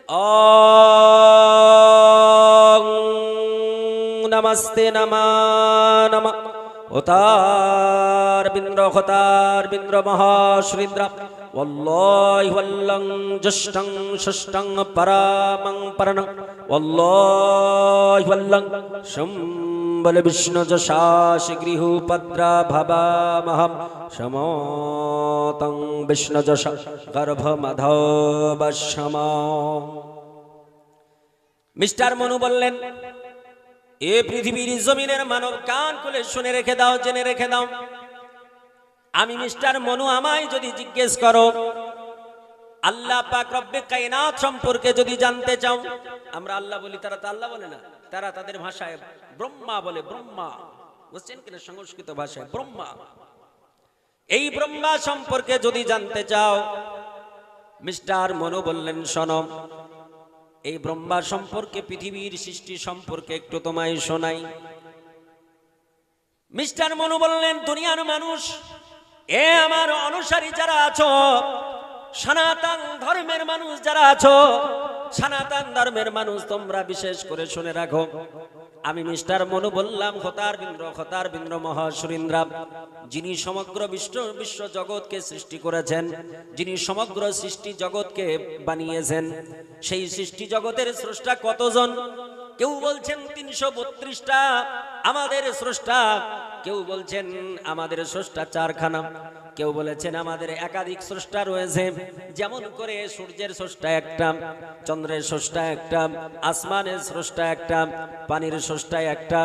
ওং নমস্তে নমঃ হোতার বিন্দ্র মহাশ্রীন্দ্র वल्लाहि वल्लं जष्टं षष्टं परामं परणं वल्लाहि वल्लं शंबल विष्णु जशासि गृहोपद्रा भवामहं शमोतं विष्णु जश गर्भमधवशमा। मिस्टर मनु बोलें ए पृथिवीर जमीनेर मानव कान खुले शुने रेखे दाओ जेने रेखे दाओ आमी मिस्टर मनु आमाय जदि जिज्ञेस करो आल्लाह पाक रब्बे कायनात सम्पर्के जदि जानते चाओ आमरा आल्लाह बोली तारा तो आल्लाह बोले ना तारा तादेर भाषाय ब्रह्मा बोले ब्रह्मा बुझছেন কিনা সংস্কৃত ভাষায় ব্রহ্মা এই ব্রহ্মা সম্পর্কে যদি জানতে চাও মিস্টার মনু বললেন শোনো এই ব্রহ্মা সম্পর্কে পৃথিবীর সৃষ্টি সম্পর্কে একটু তোমায় শোনাই। মিস্টার মনু বললেন দুনিয়ার মানুষ এ আমার অনুসারী যারা আছো সনাতন ধর্মের মানুষ যারা আছো সনাতন ধর্মের মানুষ তোমরা বিশেষ করে শুনে রাখো আমি মিস্টার মনু বললাম খতার বিন্দ্র মহাসুরিন্দ্র যিনি সমগ্র বিশ্ব জগৎকে সৃষ্টি করেছেন যিনি সমগ্র সৃষ্টি জগৎকে বানিয়েছেন সেই সৃষ্টি জগতের স্রষ্টা কতজন কেউ বলছেন ৩৩২টা আমাদের স্রষ্টা কেউ বলছেন আমাদের স্রষ্টা চারখানা কেউ বলেছেন আমাদের একাধিক স্রষ্টা রয়েছে যেমন করে সূর্যের স্রষ্টা একটা চন্দ্রের স্রষ্টা একটা আসমানের স্রষ্টা একটা পানির স্রষ্টা একটা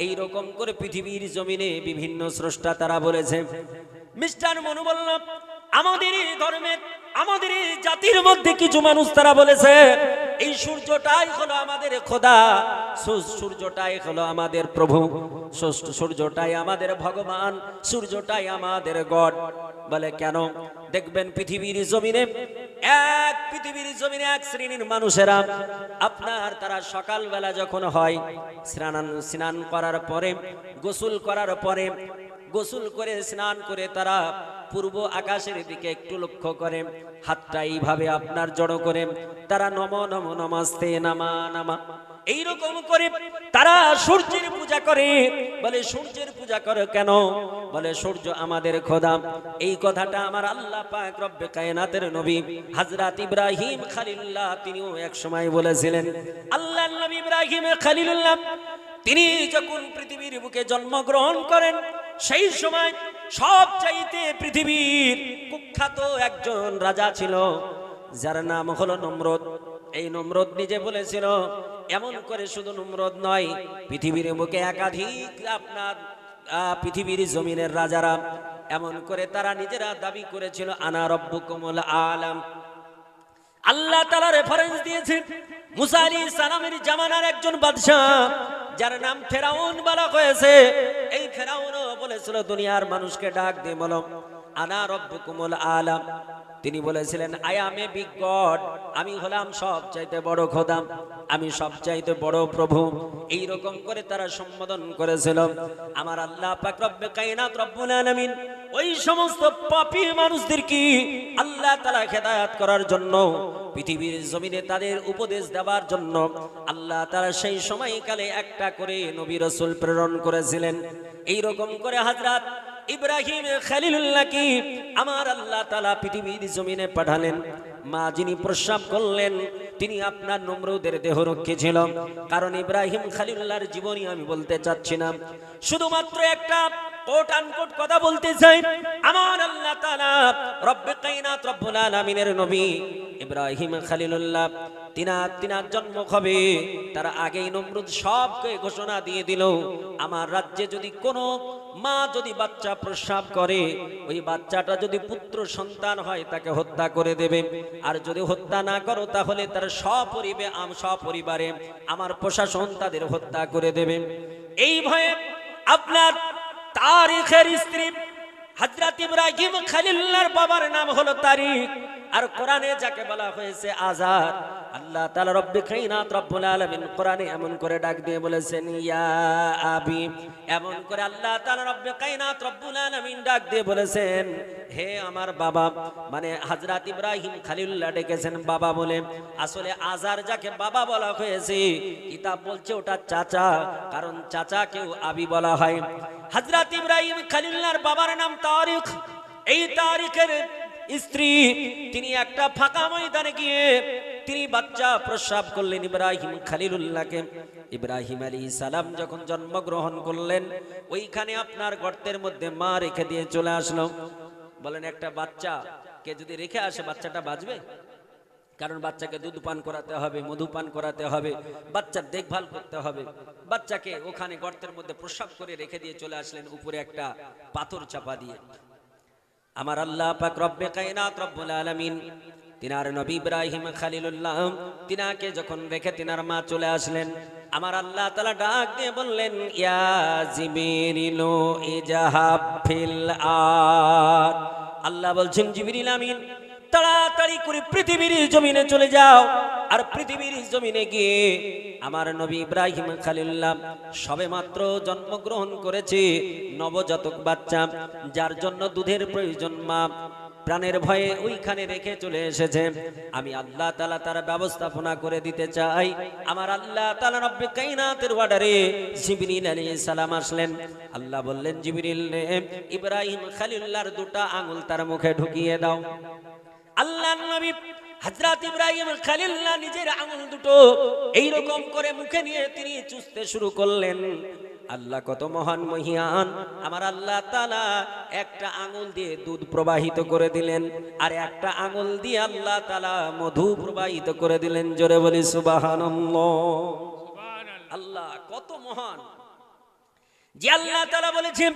এই রকম করে পৃথিবীর জমিনে বিভিন্ন স্রষ্টা তারা বলেছে। মিস্টার মনু বলল আমাদের ধর্মের আমাদের জাতির মধ্যে কিছু মানুষ তারা বলেছে এই সূর্যটাই হলো আমাদের খোদা সূর্যটাই হলো আমাদের প্রভু সূর্যটাই আমাদের ভগবান সূর্যটাই আমাদের গড বলে কেন দেখবেন পৃথিবীর জমিনে এক শ্রেণীর মানুষেরা আপনার তারা সকালবেলা যখন হয় স্নান করার পরে গোসল করার পরে গোসল করে স্নান করে তারা পূর্ব আকাশের দিকে একটু লক্ষ্য করে হাতটা এইভাবে আপনার জড়ো করে তারা নমো নমো নমস্তে নামা নামা এইরকম করে তারা সূর্যের পূজা করে বলে সূর্যের পূজা করে কেন বলে সূর্য আমাদের খোদা। এই কথাটা আমার আল্লাহ পাক রব্বে কায়নাতের নবী হযরত ইব্রাহিম খলিলুল্লাহ তিনিও এক সময় বলেছিলেন। আল্লাহর নবী ইব্রাহিম খলিলুল্লাহ তিনি যখন পৃথিবীর বুকে জন্মগ্রহণ করেন সেই সময় সবচাইতে পৃথিবীর কুখ্যাত একজন রাজা ছিল যার নাম হলো নমরুদ। এই নমরুদ নিজে বলেছিল এমন করে শুধু নমরুদ নয় পৃথিবীর বুকে একাধিক আপনার পৃথিবীর জমিনের রাজারা এমন করে তারা নিজেরা দাবি করেছিল আনা রব্বুকুমুল আলাম। আল্লাহ তাআলা রেফারেন্স দিয়েছেন মুসা আলাইহিস সালামের জামানার একজন বাদশা যার নাম ফেরাউন বলা হয়েছে। এই ফেরাউনও বলেছিল দুনিয়ার মানুষকে ডাক দিয়ে বলো আনা রব্বুকুমুল আলাম। তিনি বলেছিলেন I am a big god আমি হলাম সবচাইতে বড় খোদা আমি সবচাইতে বড় প্রভু। এই রকম করে তারা সম্বোধন করেছিল। আমার আল্লাহ পাক রব্বে কায়নাত রব্বুল আলামিন ওই সমস্ত পাপী মানুষদের কি আল্লাহ তাআলা হেদায়েত করার জন্য পৃথিবীর জমিনে তাদের উপদেশ দেওয়ার জন্য আল্লাহ তাআলা সেই সময়কালে একটা করে নবী রাসূল প্রেরণ করেছিলেন। এই রকম করে হযরত ইব্রাহিম খলিলুল্লাহ কি আমার আল্লাহ তাআলা পৃথিবীর জমিনে পাঠালেন। মা যিনি প্রস্রাব করলেন তিনি আপনার নমরুদের দেহরক্ষী ছিল। কারণ ইব্রাহিম খলিলুল্লাহর জীবনী আমি বলতে চাচ্ছি না শুধুমাত্র একটা কোট আনকোট কথা বলতে চাই। আমার আল্লাহ তাআলা রব্বে কায়নাত রব্বুল আলামিনের নবী ইব্রাহিম খলিলুল্লাহ তিনার জন্ম হবে তার আগেই নমরুদ সবকে ঘোষণা দিয়ে দিল আমার রাজ্যে যদি কোনো মা যদি বাচ্চা প্রসব করে ওই বাচ্চাটা যদি পুত্র সন্তান হয় তাকে হত্যা করে দেবে আর যদি হত্যা না করো তাহলে তার সপরিবারে আমার প্রশাসন তাদের হত্যা করে দেবে। এই ভয়ে আপনার তারিখের স্ত্রী হযরত ইব্রাহিম খলিলুল্লাহর বাবার নাম হলো তারিক আর কোরআনে যাকে বলা হয়েছে আজার আল্লাহ তাআলা রব্বে কায়নাত রব্বুল আলামিন কোরআনে এমন করে ডাক দিয়ে বলেছেন ইয়া আবি, এমন করে আল্লাহ তাআলা রব্বে কায়নাত রব্বুল আলামিন ডাক দিয়ে বলেছেন হে আমার বাবা, মানে হযরত ইব্রাহিম খলিলুল্লাহ ডেকেছেন বাবা বলে। আসলে আজার যাকে বাবা বলা হয়েছে কিতাব বলছে ওটা চাচা, কারণ চাচাকেও আবি বলা হয়। হযরত ইব্রাহিম খলিলুল্লাহর বাবার নাম তারিক। এই তারিকের স্ত্রী তিনি একটা ফাঁকা ময়দানে গিয়ে তিনি বাচ্চা প্রসব করলেন ইব্রাহিম খলিলুল্লাহকে। ইব্রাহিম আলাইহিস সালাম যখন জন্মগ্রহণ করলেন ওইখানে আপনার গর্তের মধ্যে মা রেখে দিয়ে চলে আসলো। বলেন একটা বাচ্চা কে যদি রেখে আসে বাচ্চাটা বাঁচবে? কারণ বাচ্চাকে দুধ পান করাতে হবে, মধু পান করাতে হবে, বাচ্চার দেখভাল করতে হবে। বাচ্চাকে ওখানে গর্তের মধ্যে প্রসব করে রেখে দিয়ে চলে আসলেন উপরে একটা পাথর চাপা দিয়ে। আমার আল্লাহ পাক রব্বে কায়নাত রব্বুল আলামিন তিনার নবী ইব্রাহিম খলিলুল্লাহ তিনাকে যখন রেখে তিনার মা চলে আসলেন, আমার আল্লাহ তাআলা ডাক দিয়ে বললেন ইয়া জিবরিলু ইজহাব ফিল আরদ। আল্লাহ বলছেন জিবরিল আমিন তাড়াতাড়ি করে পৃথিবীর জমিনে চলে যাও। আর পৃথিবীর জমিনে গিয়ে আমার নবী ইব্রাহিম খলিলুল্লাহ সবেমাত্র জন্মগ্রহণ করেছে নবজাতক বাচ্চা, যার জন্য দুধের প্রয়োজন মা প্রাণের ভয়ে ওইখানে রেখে চলে এসেছে। আমি আল্লাহ তাআলা তার ব্যবস্থাপনা করে দিতে চাই। আমার আল্লাহ তাআলা রব্বে কায়নাতের অর্ডারে জিবরিল আলাইহিস সালাম আসলেন। আল্লাহ বললেন জিবরিল রে ইব্রাহিম খলিলুল্লাহর দুটো আঙ্গুল তার মুখে ঢুকিয়ে দাও। আল্লাহর নবী হযরত ইব্রাহিম খলিলুল্লাহ নিজের আঙ্গুল দুটো এইরকম করে মুখে নিয়ে তিনি চুষতে শুরু করলেন। আল্লাহ কত মহান মহিয়ান, আমার আল্লাহ তাআলা একটা আঙ্গুল দিয়ে দুধ প্রবাহিত করে দিলেন আর একটা আঙ্গুল দিয়ে আল্লাহ তাআলা মধু প্রবাহিত করে দিলেন। জোরে বলি সুবহানাল্লাহ। আল্লাহ কত মহান যে আল্লাহ তাআলা বলেছেন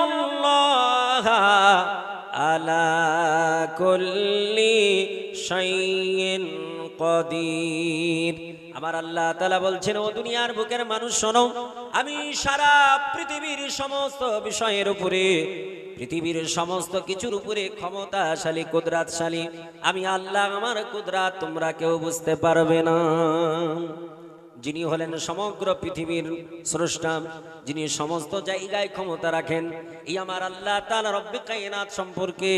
ইন্নাল্লাহা আলা কুল্লি শাইইন কাদির। আমার আল্লাহ তাআলা বলছেন ও দুনিয়ার বুকের মানুষ শোনো, আমি সারা পৃথিবীর সমস্ত বিষয়ের উপরে, পৃথিবীর সমস্ত কিছুর উপরে ক্ষমতাশালী কুদরতশালী। আমি আল্লাহ, আমার কুদরত তোমরা কেউ বুঝতে পারবে না। যিনি হলেন সমগ্র পৃথিবীর স্রষ্টা, যিনি সমস্ত জায়গায় ক্ষমতা রাখেন, এই আমার আল্লাহ তাআলা রব্বে কায়নাত সম্পর্কে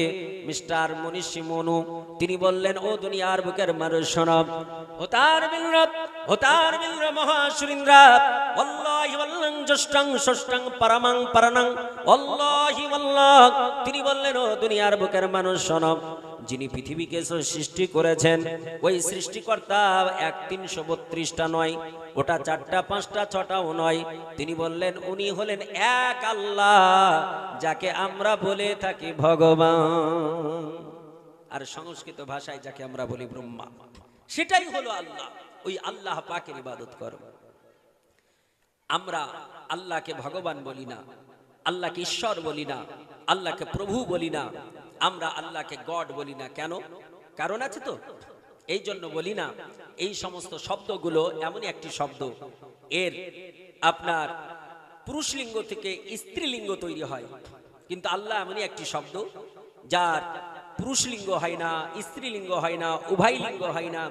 মিস্টার মনীষী মনু তিনি বললেন ও দুনিয়ার বুকের মানুষ শোনো, হোতার বিল মহাশুরিন্দ্রা ওয়াল্লাহি ওয়াল্লাহ জষ্টং ষষ্ঠং পরমং পরনং ওয়াল্লাহি ওয়াল্লাহ। তিনি বললেন ও দুনিয়ার বুকের মানুষ শোনো, যিনি পৃথিবীকে সৃষ্টি করেছেন ওই সৃষ্টিকর্তা ৩৩২টা নয়, ওটা ৪টা ৫টা ৬টাও নয়। তিনি বললেন উনি হলেন এক আল্লাহ, যাকে আমরা বলে থাকি ভগবান, আর সংস্কৃত ভাষায় যাকে আমরা বলি ব্রহ্মা, সেটাই হলো আল্লাহ। ওই আল্লাহ পাকের ইবাদত করো। আমরা আল্লাহকে ভগবান বলি না, আল্লাহকে ঈশ্বর বলি না, আল্লাহকে প্রভু বলি না, আমরা আল্লাহকে গড বলি না। কেন? কারণ আছে তো, এই জন্য বলি না। এই সমস্ত শব্দগুলো এমনই একটি শব্দ, এর আপনার পুরুষলিঙ্গ থেকে স্ত্রীলিঙ্গ তৈরি হয়, কিন্তু আল্লাহ এমনই একটি শব্দ যার পুরুষলিঙ্গ হয় না, স্ত্রীলিঙ্গ হয় না, উভয় লিঙ্গ হয় না,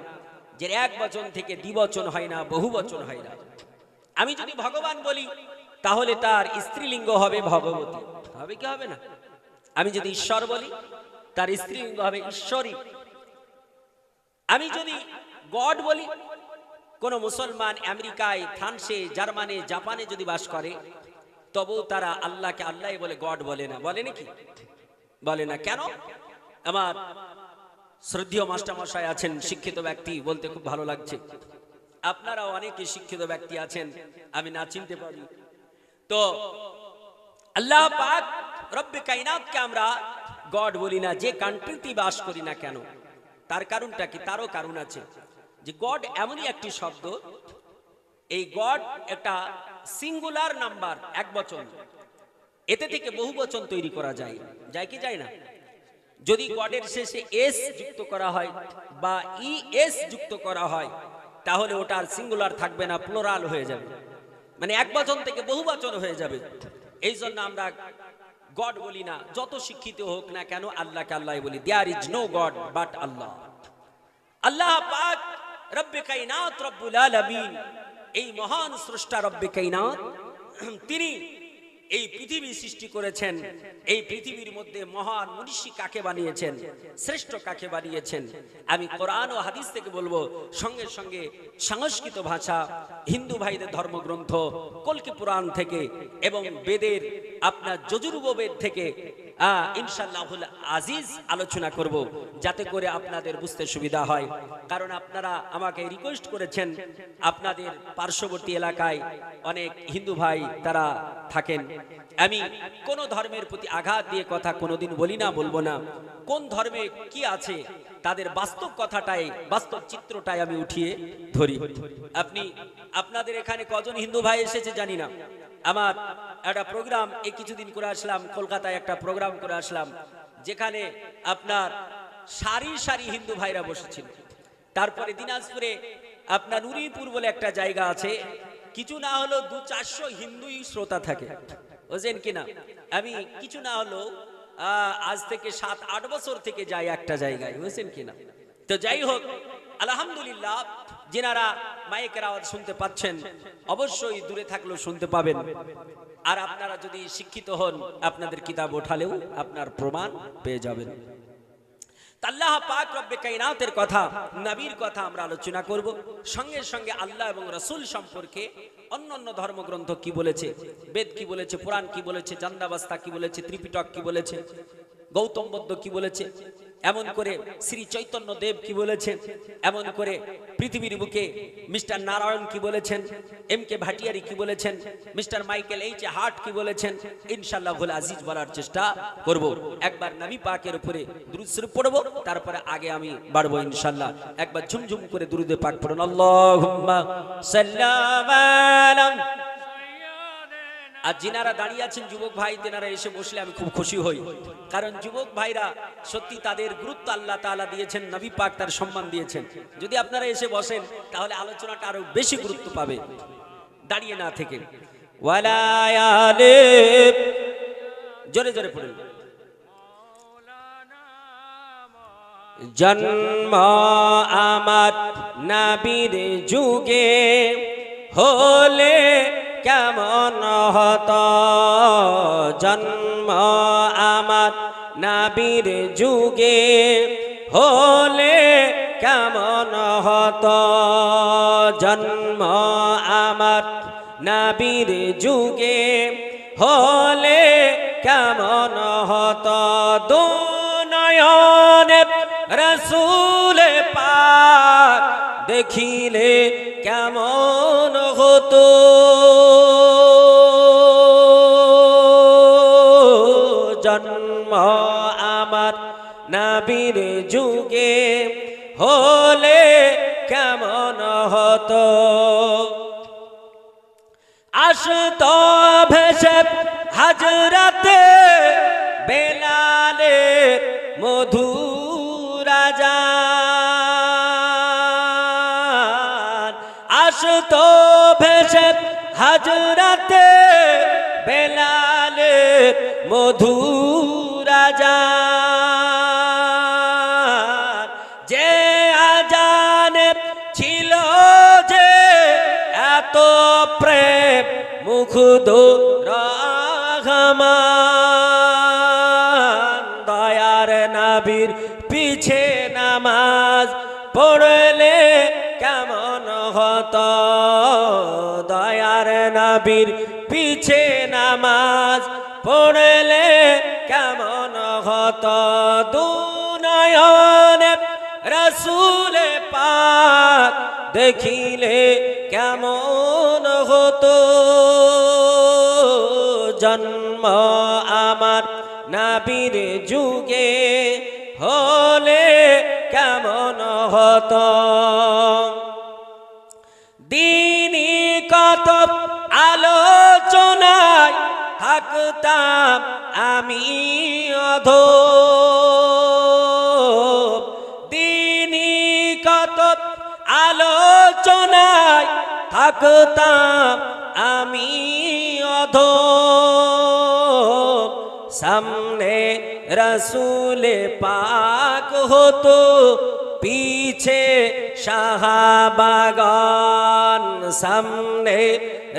যে এক বচন থেকে দ্বিবচন হয় না, বহু বচন হয় না। আমি যদি ভগবান বলি তাহলে তার স্ত্রীলিঙ্গ হবে ভগবতী, হবে কি হবে না? আমি যদি ঈশ্বর বলি তার স্ত্রীলিঙ্গ হবে ঈশ্বরী। আমি যদি গড বলি, কোন মুসলমান আমেরিকায়, ফ্রান্সে, জার্মানি, জাপানে যদি বাস করে তবুও তারা আল্লাহকে আল্লাহ বলে, গড বলে না। বলে নাকি? বলে না। কেন? আমার শ্রদ্ধেয় মাস্টারমশাই আছেন, শিক্ষিত ব্যক্তি, বলতে খুব ভালো লাগছে। আপনারাও অনেকে শিক্ষিত ব্যক্তি আছেন, আমি না চিনতে পারি। তো আল্লাহ পাক রব্বে কায়নাতকে আমরা গড বলি না, যে কান্ট্রিতে বাস করি না কেন। তার কারণটা কি? তারও কারণ আছে। যে গড এমনই একটি শব্দ, এই গড একটা সিঙ্গুলার নাম্বার, এক বচন, এতে থেকে বহু বচন তৈরি করা যায়। যায় কি যায় না? যদি গডের শেষে এস যুক্ত করা হয় বা ইএস যুক্ত করা হয় তাহলে ওটা আর সিঙ্গুলার থাকবে না, প্লুরাল হয়ে যাবে, মানে এক বচন থেকে বহু বচন হয়ে যাবে। এই জন্য আমরা গড বলি না, যত শিক্ষিত হোক না কেন, আল্লাহকে আল্লাহ বলি। There is no god but আল্লাহ। আল্লাহ পাক রব্বে কায়নাত রব্বুল আলামিন, এই মহান স্রষ্টা রব্বে কায়নাত, তিনি এই পৃথিবী সৃষ্টি করেছেন। এই পৃথিবীর মধ্যে মহান মনীষী কাকে বানিয়েছেন, শ্রেষ্ঠ কাকে বানিয়েছেন, আমি কোরআন ও হাদিস থেকে বলবো, সঙ্গে সঙ্গে সংস্কৃত ভাষা, হিন্দু ভাইদের ধর্মগ্রন্থ কল্কি পুরাণ থেকে এবং বেদের আপনার যজুর্বেদ থেকে ইনশাআল্লাহুল আজিজ আলোচনা করব, যাতে করে আপনাদের বুঝতে সুবিধা হয়। কারণ আপনারা আমাকে রিকোয়েস্ট করেছেন, আপনাদের পার্শ্ববর্তী এলাকায় অনেক হিন্দু ভাই তারা থাকেন। আমি কোন ধর্মের প্রতি আঘাত দিয়ে কথা কোনোদিন বলি না, বলবো না। কোন ধর্মে কি আছে তাদের বাস্তব কথাটাই, বাস্তব চিত্রটাই আমি উঠিয়ে ধরি। আপনাদের এখানে কজন হিন্দু ভাই এসেছে জানি না। আমার একটা প্রোগ্রাম এই কিছুদিন করে আসলাম, কলকাতায় একটা প্রোগ্রাম করে আসলাম, যেখানে আপনার সারি সারি হিন্দু ভাইরা বসেছিল। তারপরে দিনাজপুরে আপনার নুরিপুর বলে একটা জায়গা আছে, কিছু না হলো 200-400 হিন্দুই শ্রোতা থাকে, বুঝলেন কিনা। আমি কিছু না হলো আজ থেকে 7-8 বছর থেকে যাই একটা জায়গায়, বুঝছেন কিনা। তো যাই হোক, আলহামদুলিল্লাহ, যিনারা মাইকের আওয়াজ শুনতে পাচ্ছেন অবশ্যই দূরে থাকলেও শুনতে পাবেন। আর আপনারা যদি শিক্ষিত হন, আপনাদের কিতাব ওঠালেও আপনার প্রমাণ পেয়ে যাবেন। আল্লাহ পাক রব্বে কায়নাতের কথা, নবীর কথা আমরা আলোচনা করব। সঙ্গে সঙ্গে আল্লাহ এবং রাসূল সম্পর্কে অন্যান্য ধর্মগ্রন্থ কি বলেছে, বেদ কি বলেছে, পুরাণ কি বলেছে, জান্দাবাস্তা কি বলেছে, ত্রিপিটক কি বলেছে, গৌতম বুদ্ধ কি বলেছে, এমন করে শ্রী চৈতন্য দেব কি বলেছেন, এমন করে পৃথিবীর বুকে মিস্টার নারায়ণ কি বলেছেন, এম.কে. ভাটিয়ারি কি বলেছেন, মিস্টার মাইকেল এইচ.এ. হার্ট কি বলেছেন, ইনশাআল্লাহুল আজিজ বলার চেষ্টা করব। একবার নবী পাকের উপরে দুরূদ শরীফ পড়ব, তারপরে আগে আমি বাড়বো ইনশাআল্লাহ। একবার ঝুমঝুম করে দুরূদে পাক পড়ুন, আল্লাহুম্মা সাল্লি আলা। আর যিনারা দাঁড়িয়ে আছেন যুবক ভাই, তেনারা এসে বসলে আমি খুব খুশি হই। কারণ যুবক ভাইরা সত্যি তাদের গুরুত্ব আল্লাহ তাআলা দিয়েছেন, নবী পাক তার সম্মান দিয়েছেন। যদি আপনারা এসে বসেন তাহলে আলোচনাটা আরো বেশি গুরুত্ব পাবে, দাঁড়িয়ে না থেকে। ওয়ালায়ালে জোরে জোরে পড়ুন। জন্ম আমার নবীর যুগে হলে কেমন হতো, জন্ম আমার নবীর যুগে হলে কেমন হতো, জন্ম আমার নবীর যুগে হলে কেমন হতো, দুনয়নে রাসূল পাক দেখিলে কেমন হতো, জন্ম আমার নবীর যুগে হলে কেমন হতো, আসতো ভেসে হাজরাতে বেলালের মধুর আযান, আসতো ভেসে হাজরাতে বেলালের মধুর আযান, যে আযানে ছিল যে এত প্রেম মুগ্ধ রহমান, দয়ার নবীর পিছে নামাজ পড়লে কেমন হতো, দয়ার নবীর পিছে নামাজ পড়লে কেমন হতো, দুনয়নে রাসূল পাক দেখিলে কেমন হতো, জন্ম আমার নবীর যুগে হলে কেমন হতো, দিনী কত আলোচনায় থাকতাম আমি অধম, দিনী কত আলোচনায় থাকতাম আমি অধম, সামনে রাসূল পাক হতো पीछे साहाबागन सामने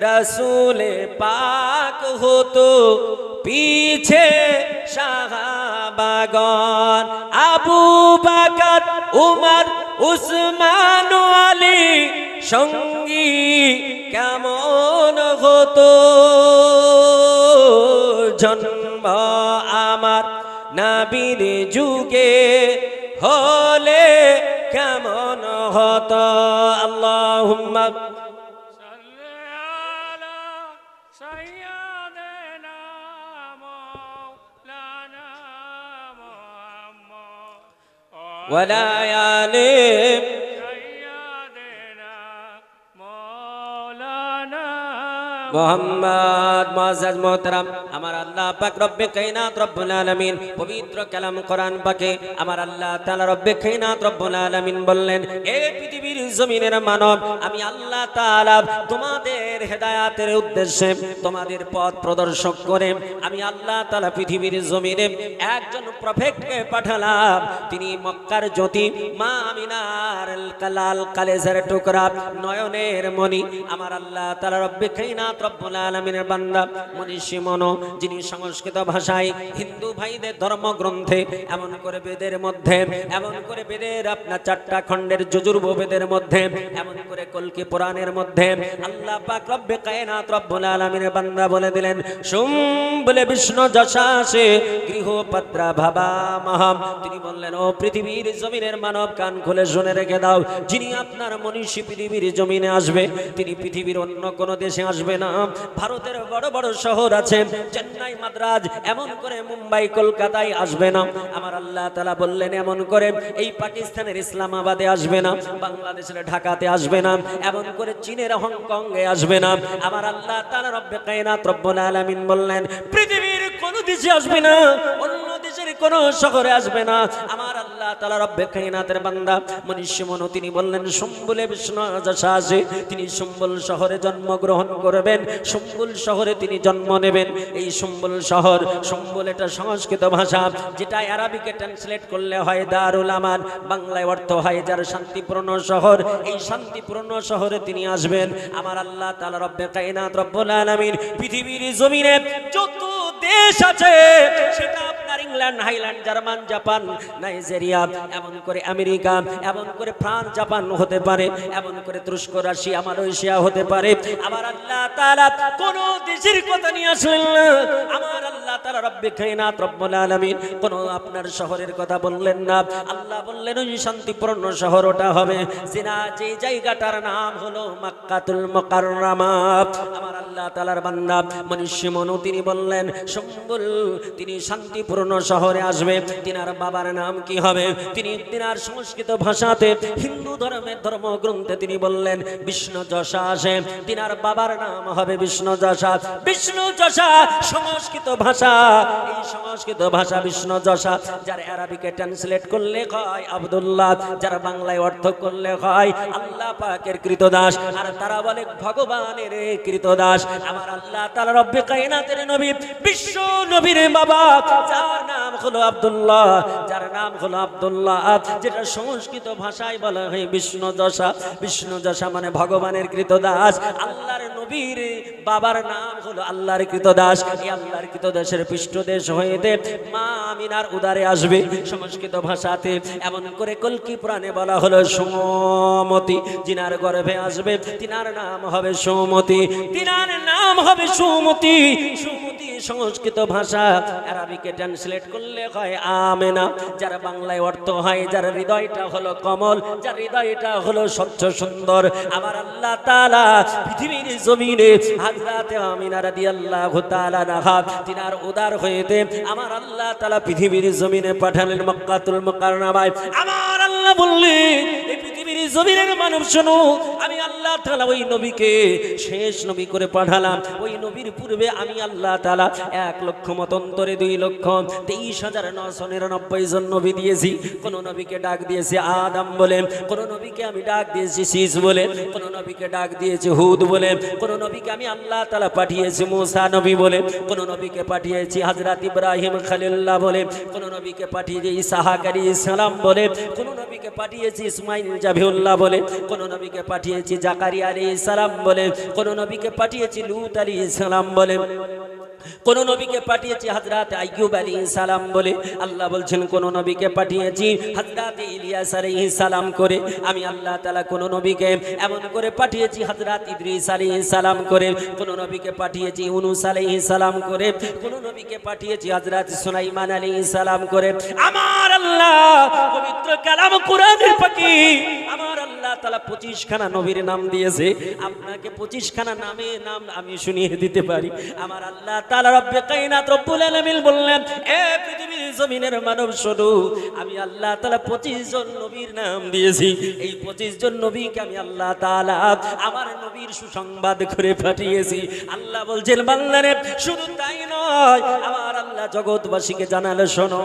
रसूल पाक हो तो पीछे साहाबागन আবু বকর উমর উসমান আলী সঙ্গী কেমন হতো জন্ম আমার নবীর যুগে হলে কেমন হতো আল্লাহুম্মা সাল্লি আলা সাইয়্যিদিনা মাওলানা মুহাম্মদ ওয়া লা আলি সাইয়্যিদিনা মাওলানা মুহাম্মদ মুআজ্জাজ মোহতারাম আমার আল্লাহ পাক রব্বে কায়নাত রব্বুল আলামিন পবিত্র কালাম কোরআন পাকে আমার আল্লাহ তাআলা রব্বে কায়নাত রব্বুল আলামিন বললেন এই পৃথিবীর জমিনের মানব আমি আল্লাহ তাআলা তোমাদের হেদায়েতের উদ্দেশ্যে তোমাদের পথ প্রদর্শক করে আমি আল্লাহ তাআলা পৃথিবীর জমিনে একজন প্রফেটকে পাঠালাম তিনি মক্কার জ্যোতি মা আমিনার কালাল কালেজের টুকরা নয়নের মণি আমার আল্লাহ তাআলা রব্বে কায়নাত রব্বুল আলামিনের বান্দা মনীষী মনো যিনি সংস্কৃত ভাষায় হিন্দু ভাইদের ধর্মগ্রন্থে এমন করে বেদের মধ্যে এমন করে বেদের আপনার 4টা খণ্ডের যজুর্ব বেদের মধ্যে এমন করে কলকি পুরাণের মধ্যে আল্লাহ পাক রব্বে কায়নাত রব্বুল আলামিনের বান্দা বলে দিলেন শুম বলে বিষ্ণু যশাসে গৃহপত্রা ভাবা মহাম তিনি বললেন ও পৃথিবীর জমিনের মানব কান খুলে শুনে রেখে দাও যিনি আপনার মনীষী পৃথিবীর জমিনে আসবে তিনি পৃথিবীর অন্য কোনো দেশে আসবে না ভারতের বড় বড় শহর আছে চেন্নাই মাদ্রাজ এমন করে মুম্বাই কলকাতায় আসবে না আমার আল্লাহ তাআলা বললেন এমন করে এই পাকিস্তানের ইসলামাবাদে আসবে না বাংলাদেশের ঢাকাতে আসবে না এমন করে চীনের হংকং এ আসবে না আমার আল্লাহ তাআলা রব্বে কায়নাত রব্বুল আলামিন বললেন পৃথিবীর কোন দেশে আসবে না অন্য দেশের কোন শহরে আসবে না আমার আল্লাহ তাআলা রব্বে কায়নাতের বান্দা মনীষী মনো তিনি বললেন সম্বলে বিষ্ণু যশাসে তিনি সম্বল শহরে জন্মগ্রহণ করবেন সম্বল শহরে তিনি জন্ম নেবেন এই সম্বল শহর সম্বল এটা সংস্কৃত ভাষা যেটা আরবিকে ট্রান্সলেট করলে হয় দারুল আমান বাংলায় অর্থ হয় যার শান্তিপূর্ণ শহর এই শান্তিপূর্ণ শহরে তিনি আসবেন আমার আল্লাহ তাআলা রব্বে কায়নাত রব্বুল আলামিন পৃথিবীর জমিনে যত দেশ আছে সেটা আপনার England highland German Japan Nigeria এমন করে আমেরিকা এমন করে ফ্রান্স জাপান হতে পারে এমন করে তুরস্ক রাশিয়া মালয়েশিয়া হতে পারে আমার আল্লাহ তাআলা কোন দেশের কথা নিয়ে আসলেন না আমার আল্লাহ তাআলা রব্বে কায়নাত রব্বুল আলামিন কোন আপনার শহরের কথা বললেন না আল্লাহ বললেন ওই শান্তিপূর্ণ শহর ওটা হবে যে জায়গাটার নাম হলো মক্কাতুল মুকাররমা আমার আল্লাহ তাআলার বান্দা মনীষী মনো তিনি বললেন সম্বল তিনি শান্তিপূর্ণ শহরে আসবে তিনার বাবার নাম কি হবে তিনি তিনার সংস্কৃত ভাষাতে হিন্দু ধর্মের ধর্মগ্রন্থে তিনি বললেন বিষ্ণু যশাসে তিনার বাবার নাম হবে বিষ্ণু যশা বিষ্ণু যশা সংস্কৃত ভাষা এই সংস্কৃত ভাষা বিষ্ণু যশা যার আরবিকে ট্রান্সলেট করলে হয় আব্দুল্লাহ যার বাংলায় অর্থ করলে হয় আল্লাহ পাকের কৃতদাস আর তারা বলে ভগবানের কৃতদাস আমার আল্লাহ তাআলা রব্বে কায়নাতের নবী বিশ্ব নবীর বাবা যার নাম হলো আব্দুল্লাহ যার নাম হলো আব্দুল্লাহ যেটা সংস্কৃত ভাষায় বলা হয় বিষ্ণু যশা মানে ভগবানের কৃতদাস আল্লাহর নবীর বাবার নাম হলো আল্লাহর কৃতদাস এই আল্লাহর কৃতদাসের পৃষ্ঠদেশ হইতে মা আমিনার উদারে আসবে সংস্কৃত ভাষাতে এমন করে কলকি পুরাণে বলা হলো সোমতি যিনার গর্ভে আসবে তিনার নাম হবে সৌমতি তিনার নাম হবে সৌমতি সৌমতি সংস্কৃত ভাষা আরবিকে ট্রান্সলেট করলে হয় আমেনা যার বাংলায় অর্থ হয় যার হৃদয়টা হলো কমল যার হৃদয়টা হলো স্বচ্ছ সুন্দর আমার আল্লাহ তাআলা পৃথিবীর জমিনে হযরত আমিনা রাদিয়াল্লাহু তাআলা আনহা তিনার উদার হইতে আমার আল্লাহ তাআলা পৃথিবীর জমিনে পাঠালেন মক্কাতুল মুকাররমায় আমার আল্লাহ বললেন এই পৃথিবীর জমিনের মানব শোনো আমি আল্লাহ তাআলা ওই নবীকে শেষ নবী করে পাঠালাম। ওই নবীর পূর্বে আমি আল্লাহ তাআলা 1 লক্ষ মতন্তরে 2,23,999 জন নবী দিয়েছি। কোন নবীকে ডাক দিয়েছি আদম বলে, কোন নবীকে আমি ডাক দিয়েছি শীষ বলে, কোন নবীকে ডাক দিয়েছি হুদ বলে, কোন নবীকে আমি আল্লাহ তাআলা পাঠিয়েছি মুসা নবী বলে, কোন নবীকে পাঠিয়েছি হযরত ইব্রাহিম খলিলুল্লাহ বলে, কোন নবীকে পাঠিয়েছি ইসহাক আলাইহিস সালাম বলে, কোন নবীকে পাঠিয়েছি ইসমাঈল জাবিউল্লাহ বলে, কোন নবীকে পাঠিয়েছি জাকারিয়া আলাইহিস সালাম বলে, কোন নবীকে পাঠিয়েছি লূত আলাইহিস সালাম বলে, কোন নবীকে পাঠিয়েছি হযরত আইয়ুব আলাইহিস সালাম বলে। আল্লাহ বলছেন কোন নবীকে পাঠিয়েছি হযরত ইলিয়াস আলাইহিস সালাম করে। আমি আল্লাহ তাআলা কোন নবীকে এমন করে পাঠিয়েছি হযরত ইদ্রিস আলাইহিস সালাম করে, কোন নবীকে পাঠিয়েছি ইউনূস আলাইহিস সালাম করে, কোন নবীকে পাঠিয়েছি হযরত সুলাইমান আলাইহিস সালাম করে। আমার আল্লাহ পবিত্র কালাম কোরআনের পাখি আমার আল্লাহ তাআলা 25 খানা নবীর নাম দিয়েছে। আপনাকে 25 খানা নাম আমি শুনিয়ে দিতে পারি। আমার আল্লাহ তাআলা রব্বে কায়নাত রব্বুল আলামিন বললেন, এ পৃথিবীর জমিনের মানব শোনো, আমি আল্লাহ তাআলা 25 জন নবীর নাম দিয়েছি। এই 25 জন নবীকে আমি আল্লাহ তাআলা আমার নবীর সুসংবাদ করে পাঠিয়েছি। আল্লাহ বলছেন বান্দারে শুধু তাই নয়, আমার আল্লাহ জগৎবাসীকে জানালে শোনো,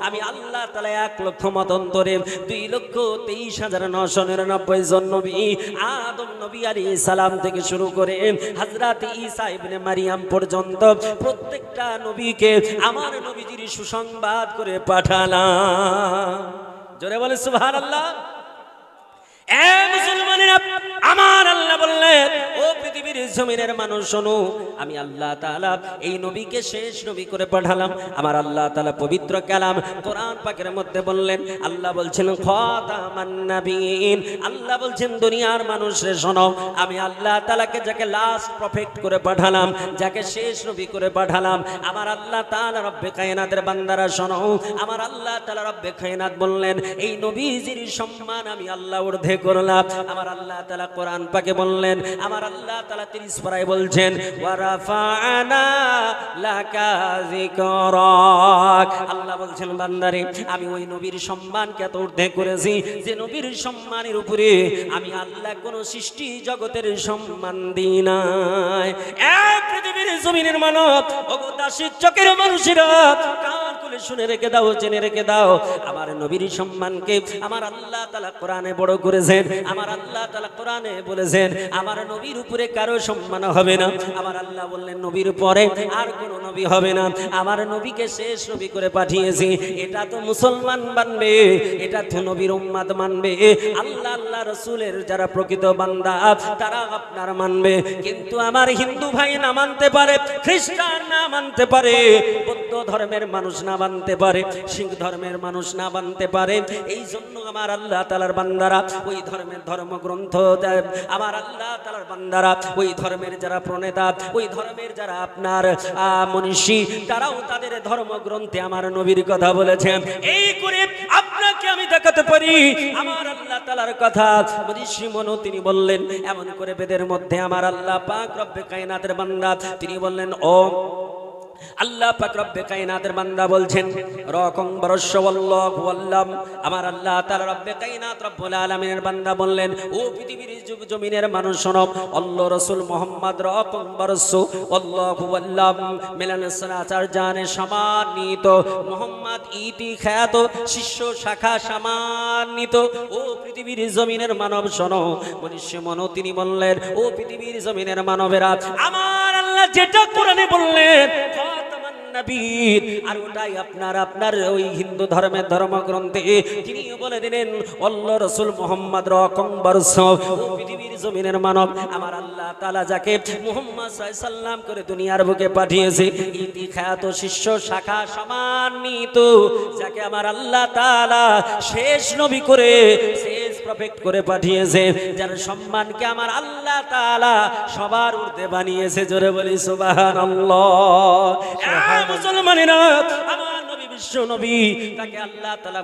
আমি আল্লাহ তাআলা 1 লক্ষ মতন্তরে 2,23,999 জন নবী আদম নবী আলাইহিস সালাম থেকে শুরু করে হযরত ঈসা ইবনে মারিয়াম পর্যন্ত প্রত্যেকটা নবীকে আমার নবীজির সুসংবাদ করে পাঠালাম। জোরে বলে সুবহানাল্লাহ। এ মুসলমানেরা, আমার আল্লাহ বললেন, ও পৃথিবীর জমিনের মানুষ শোনো, আমি আল্লাহ তাআলা এই নবীকে শেষ নবী করে পাঠালাম। আমার আল্লাহ তাআলা পবিত্র কালাম কোরআন পাকের মধ্যে বললেন, আল্লাহ বলছেন খাতামান নবিয়্যিন। আল্লাহ বলছেন দুনিয়ার মানুষরে শোনো, আমি আল্লাহ তাআলাকে যাকে লাস্ট প্রফেট করে পাঠালাম, যাকে শেষ নবী করে পাঠালাম, আমার আল্লাহ তাআলা রব্বে কায়নাতের বান্দারা শোনো, আমার আল্লাহ তাআলা রব্বে কায়নাত বললেন এই নবীজির সম্মান আমি আল্লাহ ঊর্ধ্বে করলাম। আমার আল্লাহ তাআলা কোরআন পাকে বললেন, আমার আল্লাহ তাআলা 30 পারায় বলছেন ওয়া রাফা'না লাকা যিকরাক। আল্লাহ বলছেন বান্দারে আমি ওই নবীর সম্মানকে এত ঊর্ধ্বে করেছি যে নবীর সম্মানের উপরে আমি আল্লাহ কোন সৃষ্টি জগতের সম্মান দিই নাই। এক পৃথিবীর জমিনের মানব ওগো দাসীর চোখের মানুষেরা কান খুলে শুনে রেখে দাও, জেনে রেখে দাও, আমার নবীর সম্মানকে আমার আল্লাহ তাআলা কোরআনে বড় করেছেন। আমার আল্লাহ তাআলা কোরআনে বলেছেন আমার নবীর উপরে কারো সম্মান হবে না। আমার আল্লাহ বললেন নবীর পরে আর কোন নবী হবে না, আমার নবীকে শেষ নবী করে পাঠিয়েছি। এটা তো মুসলমান মানবে, এটা তো নবীর উম্মত মানবে। আল্লাহ আল্লাহ রাসূলের যারা প্রকৃত বান্দা তারা আপনার মানবে, কিন্তু আমার হিন্দু ভাই না মানতে পারে, খ্রিস্টান না মানতে পারে, বৌদ্ধ ধর্মের মানুষ না মানতে পারে, শিখ ধর্মের মানুষ না মানতে পারে। এই জন্য আমার আল্লাহ তাআলার বান্দারা ওই ধর্মের ধর্মগ্রন্থ, আমার আল্লাহ তাআলার বান্দারা ওই ধর্মের যারা প্রণেতা, ওই ধর্মের যারা আপনার মনীষী, তারাও তাদের ধর্মগ্রন্থে আমার নবীর কথা বলেছেন। এই করে আপনাকে আমি দেখাতে পারি আমার আল্লাহ তাআলার কথা। ঋষি মনু তিনি বললেন, এমন করে বেদের মধ্যে আমার আল্লাহ পাক রব্বে কায়নাতের বান্দা তিনি বললেন, ও আল্লাহ পাক রব্বে কায়নাতের বান্দা বলছেন রকম বরশওয়াল্লাহু আল্লাম। আমার আল্লাহ তাআলা রব্বে কায়নাত রব্বুল আলামিনের বান্দা বললেন, ও পৃথিবীর জমিনের মানুষ শোনো, আল্লাহ রাসূল মুহাম্মদ রকম বরশু আল্লাহু আল্লাম মিলান সনাচার জানে সম্মানিত, মুহাম্মদ ইতি খ্যাত শিষ্য শাখা সম্মানিত। ও পৃথিবীর জমিনের মানব শোনো, মনুষ্য মনো তিনি বললেন, ও পৃথিবীর জমিনের মানবেরা, আমার আল্লাহ যেটা কোরআনে বললেন নবীর, আর ওটাই আপনার ওই হিন্দু ধর্মের ধর্মগ্রন্থে তিনি বলে দিলেন আল্লাহ রাসূল মুহাম্মদ রকম বরস। ও পৃথিবীর জমিনের মানব, আমার আল্লাহ তাআলা যাকে মুহাম্মদ সাল্লাল্লাহু আলাইহি সাল্লাম করে দুনিয়ার বুকে পাঠিয়েছে, ইতি খ্যাত শিষ্য শাখা সম্মানিত, যাকে আমার আল্লাহ তাআলা শেষ নবী করে শেষ প্রফেট করে পাঠিয়েছে, যার সম্মানকে আমার আল্লাহ তাআলা সবার ঊর্ধ্বে বানিয়েছে। জোরে বলি সুবহানাল্লাহ। মুসলমানেরা, আমার নবী বিশ্ব নবী, তাকে আল্লাহ তাআলা